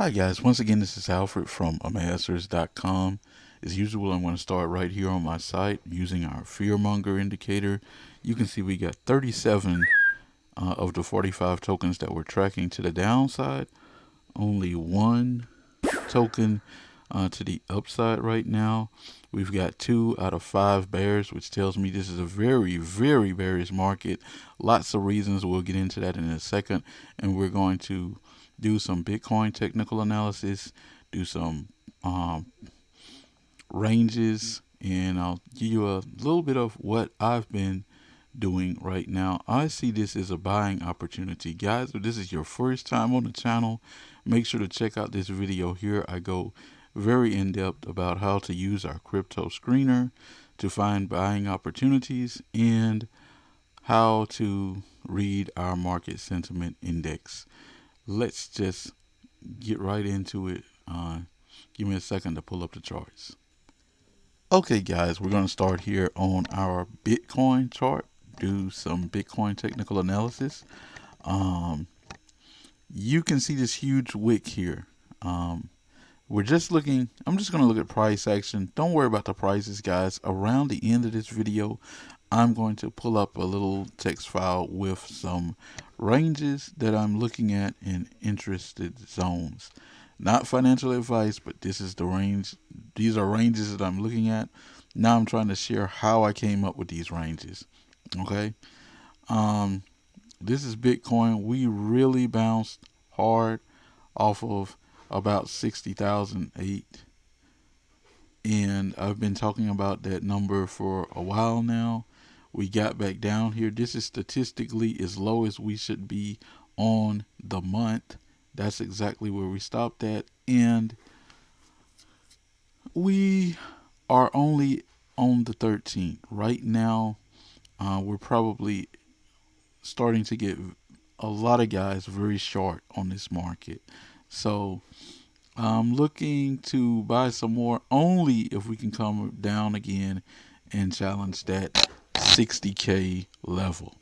Hi guys, once again this is Alfred from Amassers.com. As usual, I'm going to start right here on my site using our fearmonger indicator. You can see we got 37 of the 45 tokens that we're tracking to the downside. Only one token to the upside right now. We've got 2 out of 5 bears, which tells me this is a very, very bearish market. Lots of reasons. We'll get into that in a second. And we're going to do some Bitcoin technical analysis, do some ranges, and I'll give you a little bit of what I've been doing right now. I see this as a buying opportunity. Guys, if this is your first time on the channel, make sure to check out this video here. I go very in-depth about how to use our crypto screener to find buying opportunities and how to read our market sentiment index. Let's just get right into it. Give me a second to pull up the charts. Okay, guys, we're going to start here on our Bitcoin chart, do some Bitcoin technical analysis. You can see this huge wick here. I'm just going to look at price action. Don't worry about the prices, guys. Around the end of this video, I'm going to pull up a little text file with some ranges that I'm looking at in interested zones. Not financial advice, but this is the range. These are ranges that I'm looking at. Now I'm trying to share how I came up with these ranges. Okay. This is Bitcoin. We really bounced hard off of about 60,008. And I've been talking about that number for a while now. We got back down here. This is statistically as low as we should be on the month. That's exactly where we stopped at. And we are only on the 13th. Right now, we're probably starting to get a lot of guys very short on this market. So I'm looking to buy some more only if we can come down again and challenge that 60K level.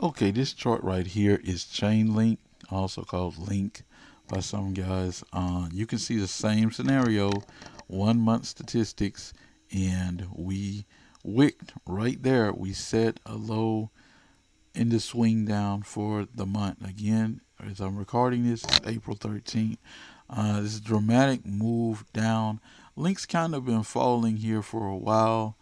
Okay, this chart right here is chain link, also called link by some guys. You can see the same scenario, 1 month statistics, and we wicked right there. We set a low in the swing down for the month. Again, as I'm recording this, it's April 13th. This dramatic move down. Link's kind of been falling here for a while.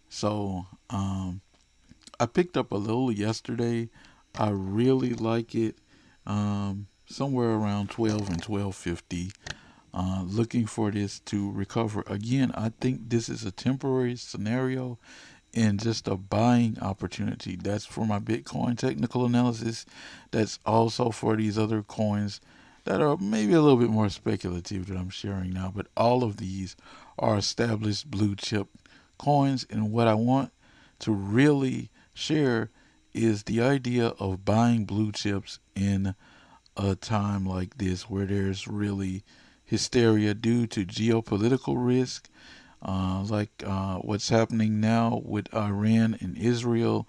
So I picked up a little yesterday. I really like it. Somewhere around 12 and 12.50. Looking for this to recover. Again, I think this is a temporary scenario and just a buying opportunity. That's for my Bitcoin technical analysis. That's also for these other coins that are maybe a little bit more speculative that I'm sharing now. But all of these are established blue chip coins. And what I want to really share is the idea of buying blue chips in a time like this where there's really hysteria due to geopolitical risk, like what's happening now with Iran and Israel.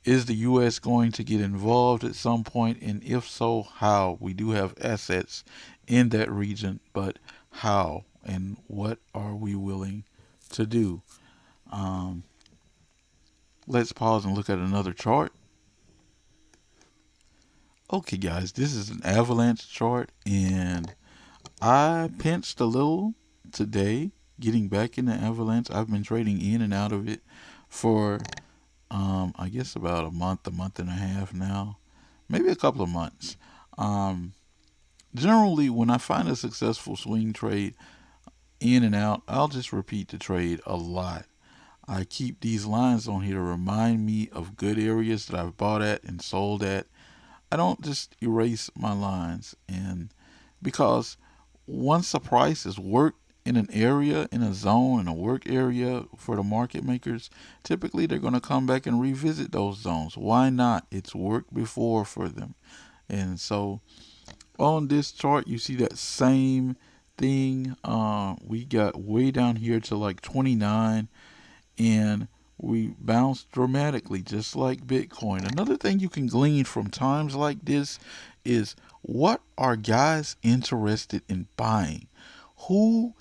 Is the U.S. going to get involved at some point? And if so, how? We do have assets in that region, but how and what are we willing to do? Um, let's pause and look at another chart. Okay, guys, this is an avalanche chart, and I pinched a little today, getting back in the avalanche. I've been trading in and out of it for, I guess about a month and a half now, maybe a couple of months. Um, Generally, when I find a successful swing trade in and out, I'll just repeat the trade a lot. I keep these lines on here to remind me of good areas that I've bought at and sold at. I don't just erase my lines, and because once a price is worked in an area, in a zone, in a work area for the market makers, typically they're going to come back and revisit those zones. Why not? It's worked before for them. And so on this chart, you see that same thing. We got way down here to like 29, and We bounced dramatically, just like Bitcoin. Another thing you can glean from times like this is, what are guys interested in buying? Who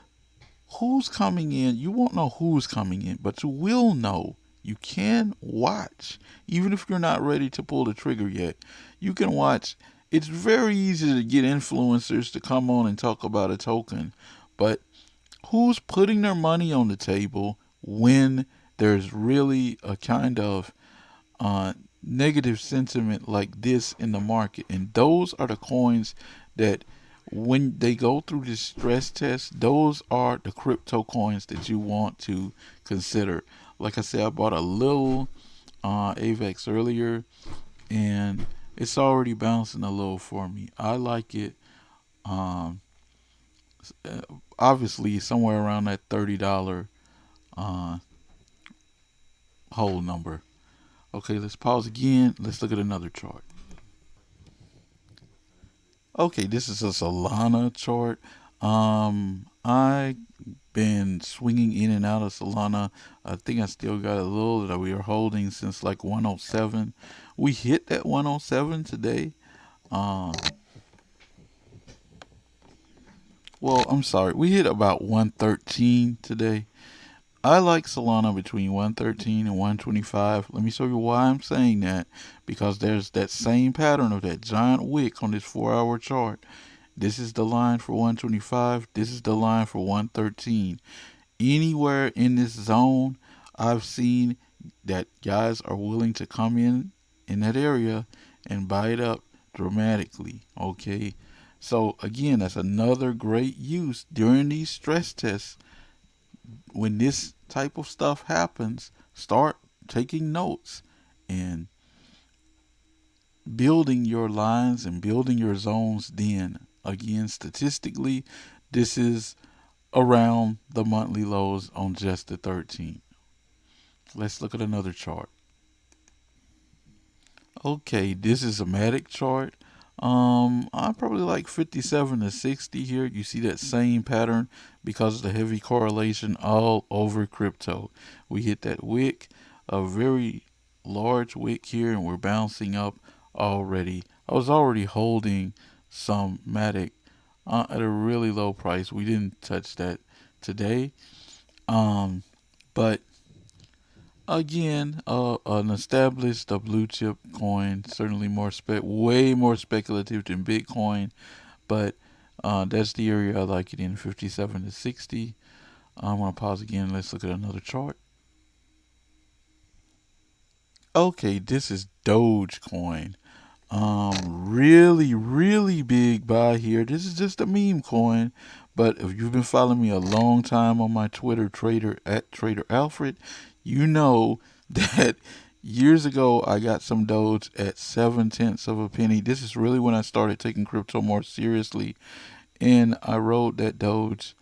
who's coming in? You won't know who's coming in, but you will know. You can watch, even if you're not ready to pull the trigger yet. You can watch. It's very easy to get influencers to come on and talk about a token, but who's putting their money on the table when there's really a kind of uh, negative sentiment like this in the market? And those are the coins that, when they go through this stress test, those are the crypto coins that you want to consider. Like I said, I bought a little AVEX earlier, and it's already bouncing a little for me. I like it. Um, uh, Obviously, somewhere around that $30 uh, whole number. Okay, let's pause again. Let's look at another chart. Okay, this is a Solana chart. I been swinging in and out of Solana. I think I still got a little that we are holding since like 107. We hit that 107 today. Um, well, I'm sorry, we hit about 113 today. I like Solana between 113 and 125. Let me show you why I'm saying that. Because there's that same pattern of that giant wick on this 4-hour chart. This is the line for 125. This is the line for 113. Anywhere in this zone, I've seen that guys are willing to come in that area and buy it up dramatically. Okay. So again, that's another great use during these stress tests. When this type of stuff happens, start taking notes and building your lines and building your zones. Then again, statistically, this is around the monthly lows on just the 13th. Let's look at another chart. Okay, this is a Matic chart. I'm probably like 57 to 60 here. You see that same pattern because of the heavy correlation all over crypto. We hit that wick, a very large wick here, and we're bouncing up already. I was already holding some Matic at a really low price. We didn't touch that today. Um, but again, an established blue chip coin, certainly way more speculative than Bitcoin, but that's the area I like it in, 57 to 60. I'm gonna pause again. Let's look at another chart. Okay, this is Dogecoin. Really big buy here. This is just a meme coin, but if you've been following me a long time on my Twitter, Trader at Trader Alfred, you know that years ago I got some Doge at 7/10 of a penny. This is really when I started taking crypto more seriously, and I rode that Doge,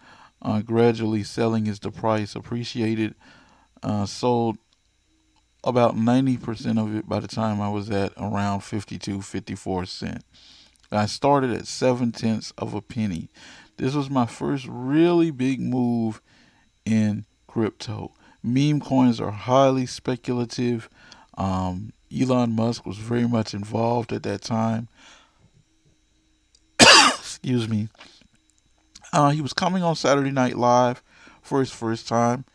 gradually selling as the price appreciated. Sold about 90% of it by the time I was at around 52, 54 cents. I started at 7/10 of a penny. This was my first really big move in crypto. Meme coins are highly speculative. Elon Musk was very much involved at that time. Excuse me. He was coming on Saturday Night Live for his first time,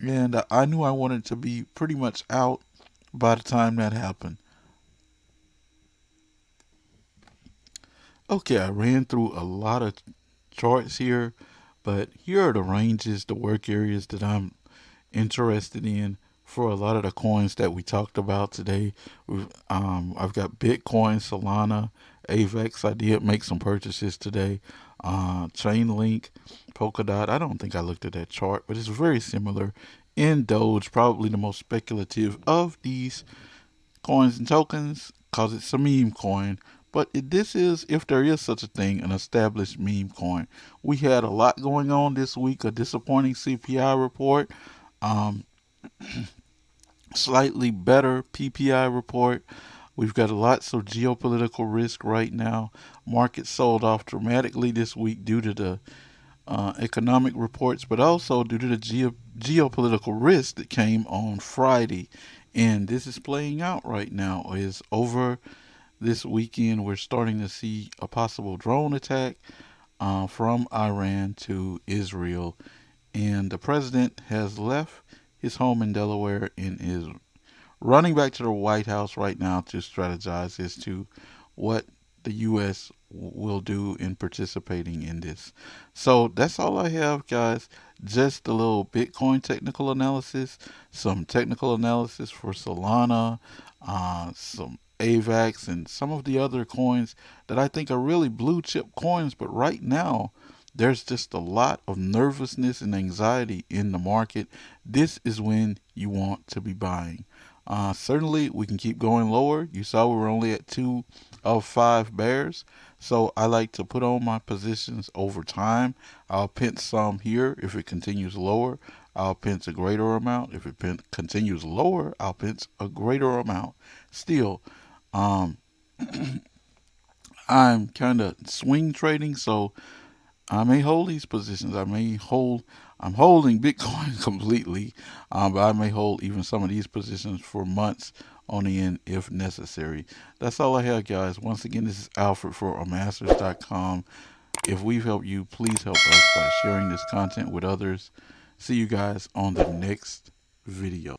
and I knew I wanted to be pretty much out by the time that happened. Okay, I ran through a lot of charts here, but here are the ranges, the work areas that I'm interested in for a lot of the coins that we talked about today. I've got Bitcoin, Solana, AVEX. I did make some purchases today. Chainlink, Polkadot. I don't think I looked at that chart, but it's very similar. In Doge, probably the most speculative of these coins and tokens, cause it's a meme coin. But this is, if there is such a thing, an established meme coin. We had a lot going on this week. A disappointing CPI report. Um, Slightly better PPI report. We've got lots of geopolitical risk right now. Markets sold off dramatically this week due to the economic reports, but also due to the geopolitical risk that came on Friday, and this is playing out right now. Is over this weekend. We're starting to see a possible drone attack from Iran to Israel, and the president has left his home in Delaware and is running back to the White House right now to strategize as to what the U.S. will do in participating in this. So that's all I have, guys. Just a little Bitcoin technical analysis, some technical analysis for Solana, some AVAX, and some of the other coins that I think are really blue chip coins. But right now, there's just a lot of nervousness and anxiety in the market. This is when you want to be buying. Certainly, we can keep going lower. You saw we were only at 2 of 5 bears. So I like to put on my positions over time. I'll pinch some here if it continues lower. I'll pinch a greater amount. If it continues lower, I'll pinch a greater amount. Still, um, I'm kind of swing trading, so I may hold these positions. I'm holding Bitcoin completely, but I may hold even some of these positions for months on the end if necessary. That's all I have, guys. Once again, this is Alfred for Amassers.com. If we've helped you, please help us by sharing this content with others. See you guys on the next video.